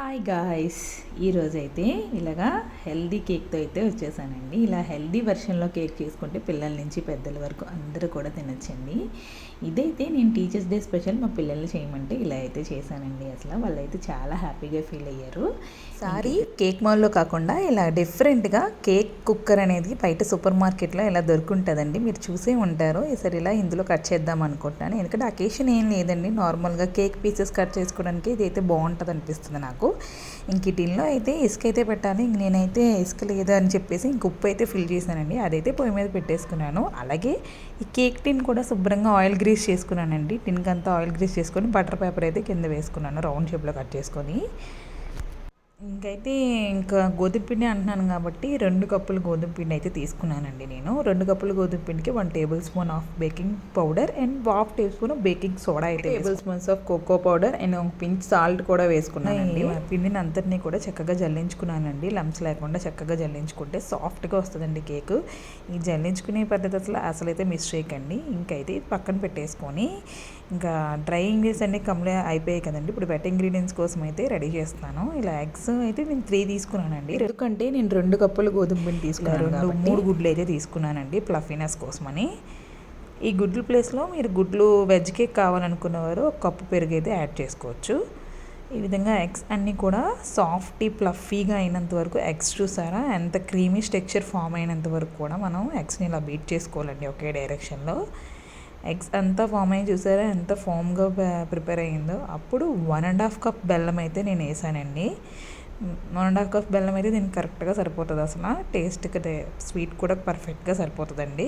Hi guys, ఈరోజైతే ఇలాగా healthy కేక్తో అయితే వచ్చేసానండి. ఇలా హెల్దీ వెర్షన్లో కేక్ చేసుకుంటే పిల్లల నుంచి పెద్దల వరకు అందరూ కూడా తినచ్చండి. ఇదైతే నేను టీచర్స్ డే స్పెషల్ మా పిల్లల్ని చేయమంటే ఇలా అయితే చేశానండి. అసలు వాళ్ళైతే చాలా హ్యాపీగా ఫీల్ అయ్యారు. సారీ కేక్ మాల్లో కాకుండా ఇలా డిఫరెంట్గా కేక్ కుక్కర్ అనేది బయట సూపర్ మార్కెట్లో ఇలా దొరుకుంటుందండి. మీరు చూసే ఉంటారు. ఈసారి ఇలా ఇందులో కట్ చేద్దాం అనుకుంటున్నాను. ఎందుకంటే అకేషన్ ఏం లేదండి, నార్మల్గా కేక్ పీసెస్ కట్ చేసుకోవడానికి ఇది అయితే బాగుంటుంది అనిపిస్తుంది నాకు. ఇంక టిన్లో అయితే ఇసుక అయితే పెట్టాలి. ఇంక నేనైతే ఇసుక లేదు అని చెప్పేసి ఇంక ఉప్పు అయితే ఫిల్ చేశానండి. అదైతే పొయ్యి మీద పెట్టేసుకున్నాను. అలాగే ఈ కేక్ టిన్ కూడా శుభ్రంగా ఆయిల్ గ్రీస్ చేసుకున్నానండి. టిన్కి అంతా ఆయిల్ గ్రీస్ చేసుకొని బటర్ పేపర్ అయితే కింద వేసుకున్నాను, రౌండ్ షేప్లో కట్ చేసుకొని. ఇంకా గోధుమ పిండి అంటున్నాను కాబట్టి 2 కప్పులు గోధుమ పిండి అయితే తీసుకున్నానండి. నేను 2 కప్పులు గోధుమ పిండికి 1 tablespoon of baking powder and 1/2 teaspoon baking soda అయితే, tablespoons of cocoa powder and ఒక పించ్ సాల్ట్ కూడా వేసుకున్నానండి. పిండిని అంతటినీ కూడా చక్కగా జల్లించుకున్నానండి. లంప్స్ లేకుండా చక్కగా జల్లించుకుంటే సాఫ్ట్గా వస్తుందండి కేక్. ఈ జల్లించుకునే పద్ధతి అసలైతే మిస్ చేయకండి. ఇంకైతే పక్కన పెట్టేసుకొని ఇంకా డ్రై ఇంగ్రీడియంట్స్ అన్నీ కంప్లీట్ అయిపోయాయి కదండి. ఇప్పుడు వెట్ ఇంగ్రీడియంట్స్ కోసం అయితే రెడీ చేస్తాను. ఇలా ఎగ్స్ అయితే నేను 3 తీసుకున్నానండి. ఎందుకంటే నేను 2 కప్పులు గోధుమ పిండి తీసుకున్నాను, 3 గుడ్లు అయితే తీసుకున్నానండి ఫ్లఫీనెస్ కోసమని. ఈ గుడ్ల ప్లేస్లో మీరు గుడ్లు వెజ్ కేక్ కావాలనుకున్నవారు 1 కప్పు పెరుగు అయితే యాడ్ చేసుకోవచ్చు. ఈ విధంగా ఎగ్స్ అన్నీ కూడా సాఫ్టీ ప్లఫీగా అయినంత వరకు, ఎగ్స్ చూసారా ఎంత క్రీమీ స్ట్రక్చర్ ఫామ్ అయినంత వరకు కూడా మనం ఎగ్స్ని ఇలా బీట్ చేసుకోవాలండి ఒకే డైరెక్షన్లో. ఎగ్స్ అంతా ఫామ్ అయ్యి చూసారా ఎంత ఫామ్గా ప్రిపేర్ అయ్యిందో. అప్పుడు 1.5 కప్ బెల్లం అయితే నేను వేసానండి. 1.5 కప్ బెల్లం అయితే దీనికి కరెక్ట్గా సరిపోతుంది. అసలు టేస్ట్కి స్వీట్ కూడా పర్ఫెక్ట్గా సరిపోతుందండి.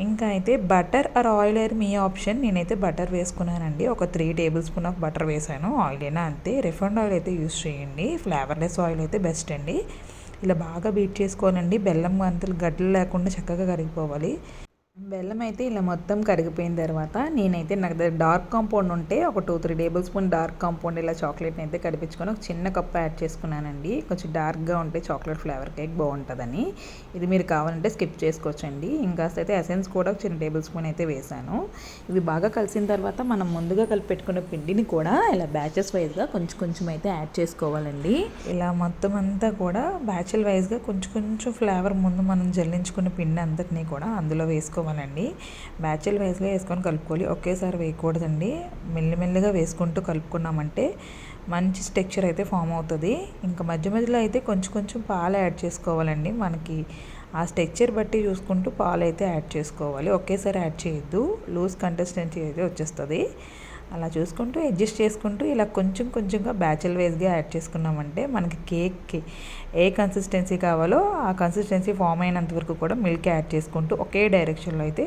ఇంకా అయితే బటర్ ఆర్ ఆయిల్ అయినా మీ ఆప్షన్. నేనైతే బటర్ వేసుకున్నానండి. ఒక 3 టేబుల్ స్పూన్ ఆఫ్ బటర్ వేసాను. ఆయిల్ అయినా అంతే, రిఫైండ్ ఆయిల్ అయితే యూస్ చేయండి. ఫ్లేవర్లెస్ ఆయిల్ అయితే బెస్ట్ అండి. ఇలా బాగా బీట్ చేసుకోవాలండి. బెల్లం అంతలు గడ్డలు లేకుండా చక్కగా కరిగిపోవాలి. బెల్లం అయితే ఇలా మొత్తం కరిగిపోయిన తర్వాత నేనైతే నాకు దగ్గర డార్క్ కాంపౌండ్ ఉంటే ఒక 2-3 టేబుల్ స్పూన్ డార్క్ కాంపౌండ్ ఇలా చాక్లెట్ని అయితే కడిపించుకొని ఒక చిన్న కప్ యాడ్ చేసుకున్నానండి. కొంచెం డార్క్గా ఉంటే చాక్లెట్ ఫ్లేవర్ కేక్ బాగుంటుందని. ఇది మీరు కావాలంటే స్కిప్ చేసుకోవచ్చండి. ఇంకా అయితే ఎసెన్స్ కూడా ఒక చిన్న టేబుల్ స్పూన్ అయితే వేసాను. ఇవి బాగా కలిసిన తర్వాత మనం ముందుగా కలిపి పెట్టుకున్న పిండిని కూడా ఇలా బ్యాచెస్ వైజ్గా కొంచెం కొంచెం అయితే యాడ్ చేసుకోవాలండి. ఇలా మొత్తం అంతా కూడా బ్యాచెల్ వైజ్గా కొంచెం కొంచెం ఫ్లేవర్ ముందు మనం జల్లించుకున్న పిండి అంతటినీ కూడా అందులో వేసుకోవాలండి. బ్యాచెల్ వైజ్గా వేసుకొని కలుపుకోవాలి, ఒకేసారి వేయకూడదండి. మెల్లిమెల్లిగా వేసుకుంటూ కలుపుకున్నామంటే మంచి స్ట్రక్చర్ అయితే ఫామ్ అవుతుంది. ఇంకా మధ్య మధ్యలో అయితే కొంచెం కొంచెం పాలు యాడ్ చేసుకోవాలండి. మనకి ఆ స్ట్రక్చర్ బట్టి చూసుకుంటూ పాలు అయితే యాడ్ చేసుకోవాలి, ఒకేసారి యాడ్ చేయొద్దు. లూజ్ కన్సిస్టెన్సీ అయితే వచ్చేస్తుంది. అలా చూసుకుంటూ అడ్జస్ట్ చేసుకుంటూ ఇలా కొంచెం కొంచెంగా బ్యాచెల్ వైజ్గా యాడ్ చేసుకున్నామంటే మనకి కేక్కి ఏ కన్సిస్టెన్సీ కావాలో ఆ కన్సిస్టెన్సీ ఫామ్ అయినంత వరకు కూడా మిల్క్ యాడ్ చేసుకుంటూ ఒకే డైరెక్షన్లో అయితే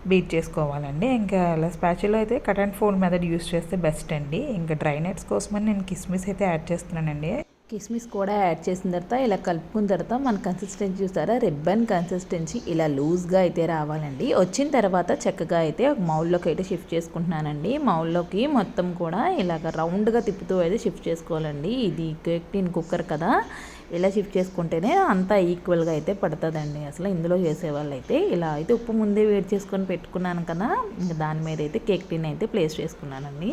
బీట్ చేసుకోవాలండి. ఇంకా ఇలా స్పాచులో అయితే cut and fold method use చేస్తే బెస్ట్ అండి. ఇంకా డ్రై నట్స్ కోసమని నేను కిస్మిస్ అయితే యాడ్ చేస్తున్నానండి. కిస్మిస్ కూడా యాడ్ చేసిన తర్వాత ఇలా కలుపుకున్న తర్వాత మన కన్సిస్టెన్సీ చూస్తారా, రిబ్బన్ కన్సిస్టెన్సీ ఇలా లూజ్గా అయితే రావాలండి. వచ్చిన తర్వాత చక్కగా అయితే ఒక మౌల్లోకి అయితే షిఫ్ట్ చేసుకుంటున్నానండి. మౌల్లోకి మొత్తం కూడా ఇలాగ రౌండ్గా తిప్పుతూ అయితే షిఫ్ట్ చేసుకోవాలండి. ఇది కేక్ టిన్ కుక్కర్ కదా, ఇలా షిఫ్ట్ చేసుకుంటేనే అంతా ఈక్వల్గా అయితే పడుతుందండి. అసలు ఇందులో చేసేవాళ్ళు అయితే ఇలా అయితే ఉప్పు ముందే వేడి చేసుకొని పెట్టుకున్నాను కదా, ఇంకా దాని మీద అయితే కేక్ టిన్ అయితే ప్లేస్ చేసుకున్నానండి.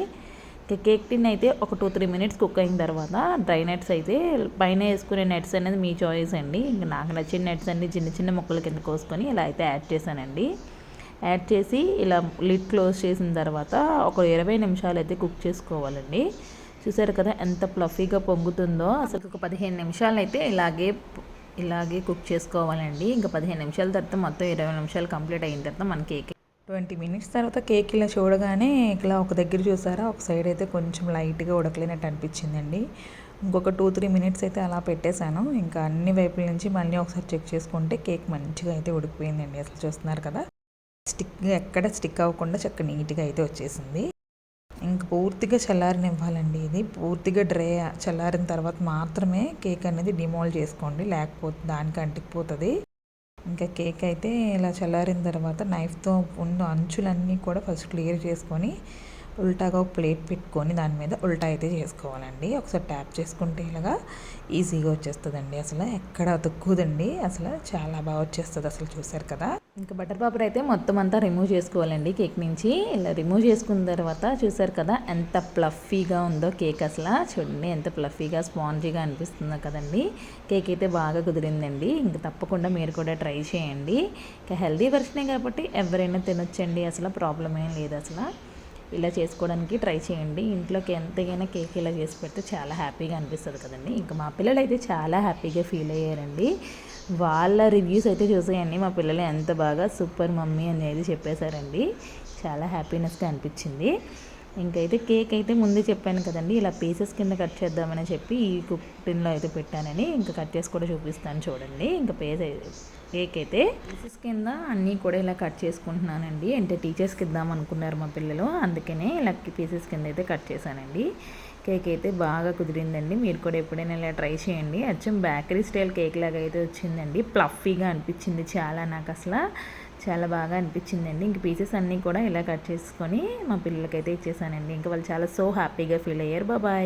కేక్ టిన్ అయితే ఒక 2-3 మినిట్స్ కుక్ అయిన తర్వాత డ్రై నట్స్ అయితే పైన వేసుకునే నట్స్ అనేది మీ చాయిస్ అండి. ఇంకా నాకు నచ్చిన నట్స్ అన్ని చిన్న చిన్న ముక్కల కింద కోసుకొని ఇలా అయితే యాడ్ చేశానండి. యాడ్ చేసి ఇలా లిడ్ క్లోజ్ చేసిన తర్వాత ఒక 20 నిమిషాలు అయితే కుక్ చేసుకోవాలండి. చూసారు కదా ఎంత ఫ్లఫీగా పొంగుతుందో. అసలు ఒక 15 నిమిషాలు అయితే ఇలాగే కుక్ చేసుకోవాలండి. ఇంకా 15 నిమిషాల తర్వాత మొత్తం 20 నిమిషాలు కంప్లీట్ అయిన తర్వాత మన కేక్ 20 మినిట్స్ తర్వాత కేక్ ఇలా చూడగానే ఇలా ఒక దగ్గర చూసారా, ఒక సైడ్ అయితే కొంచెం లైట్గా ఉడకలేనట్టు అనిపించిందండి. ఇంకొక 2-3 మినిట్స్ అయితే అలా పెట్టేశాను. ఇంకా అన్ని వైపుల నుంచి మళ్ళీ ఒకసారి చెక్ చేసుకుంటే కేక్ మంచిగా అయితే ఉడికిపోయిందండి. అసలు చూస్తున్నారు కదా, ఎక్కడ స్టిక్ అవ్వకుండా చక్కగా నీట్గా అయితే వచ్చేసింది. ఇంక పూర్తిగా చల్లారనివ్వాలండి. ఇది పూర్తిగా చల్లారిన తర్వాత మాత్రమే కేక్ అనేది డిమోల్డ్ చేసుకోండి, లేకపోతే దానికి అంటికిపోతుంది. ఇంకా కేక్ అయితే ఇలా చల్లారిన తర్వాత నైఫ్తో ఉన్న అంచులన్నీ కూడా ఫస్ట్ క్లియర్ చేసుకొని ఉల్టాగా ఒక ప్లేట్ పెట్టుకొని దాని మీద ఉల్టా అయితే చేసుకోవాలండి. ఒకసారి ట్యాప్ చేసుకుంటే ఇలాగా ఈజీగా వచ్చేస్తుందండి. అసలు ఎక్కడ అతుక్కుదండి, అసలు చాలా బాగా వచ్చేస్తుంది. అసలు చూసారు కదా. ఇంకా బటర్ పేపర్ అయితే మొత్తం అంతా రిమూవ్ చేసుకోవాలండి కేక్ నుంచి. ఇలా రిమూవ్ చేసుకున్న తర్వాత చూసారు కదా ఎంత ప్లఫీగా ఉందో కేక్. అసలు చూడండి ఎంత ప్లఫీగా స్పాంజీగా అనిపిస్తుందో కదండి. కేక్ అయితే బాగా కుదిరిందండి. ఇంకా తప్పకుండా మీరు కూడా ట్రై చేయండి. ఇంకా హెల్దీ వెర్షనే కాబట్టి ఎవరైనా తినొచ్చండి, అసలు ప్రాబ్లం ఏం లేదు. అసలు ఇలా చేసుకోవడానికి ట్రై చేయండి. ఇంట్లోకి ఎంతైనా కేక్ ఇలా చేసి పెడితే చాలా హ్యాపీగా అనిపిస్తుంది కదండి. ఇంకా మా పిల్లలు అయితే చాలా హ్యాపీగా ఫీల్ అయ్యారండి. వాళ్ళ రివ్యూస్ అయితే చూసేయండి. మా పిల్లలు ఎంత బాగా సూపర్ మమ్మీ అనేది చెప్పేశారండి. చాలా హ్యాపీనెస్గా అనిపించింది. ఇంకైతే కేక్ అయితే ముందే చెప్పాను కదండి, ఇలా పీసెస్ కింద కట్ చేద్దామని చెప్పి ఈ కుక్ టిన్లో అయితే పెట్టానని. ఇంకా కట్ చేసి కూడా చూపిస్తాను చూడండి. ఇంకా కేక్ అయితే పీసెస్ కింద అన్నీ కూడా ఇలా కట్ చేసుకుంటున్నానండి. అంటే టీచర్స్కి ఇద్దాం అనుకున్నారు మా పిల్లలు, అందుకనే ఇలా పీసెస్ కింద అయితే కట్ చేశానండి. కేక్ అయితే బాగా కుదిరిందండి. మీరు కూడా ఎప్పుడైనా ఇలా ట్రై చేయండి. అచ్చం బేకరీ స్టైల్ కేక్ లాగా అయితే వచ్చిందండి. ప్లఫీగా అనిపించింది చాలా, నాకు అసలు చాలా బాగా అనిపించిందండి. ఇంక పీసెస్ అన్నీ కూడా ఇలా కట్ చేసుకొని మా పిల్లలకైతే ఇచ్చేసానండి. ఇంకా వాళ్ళు చాలా హ్యాపీగా ఫీల్ అయ్యారు. బాయ్.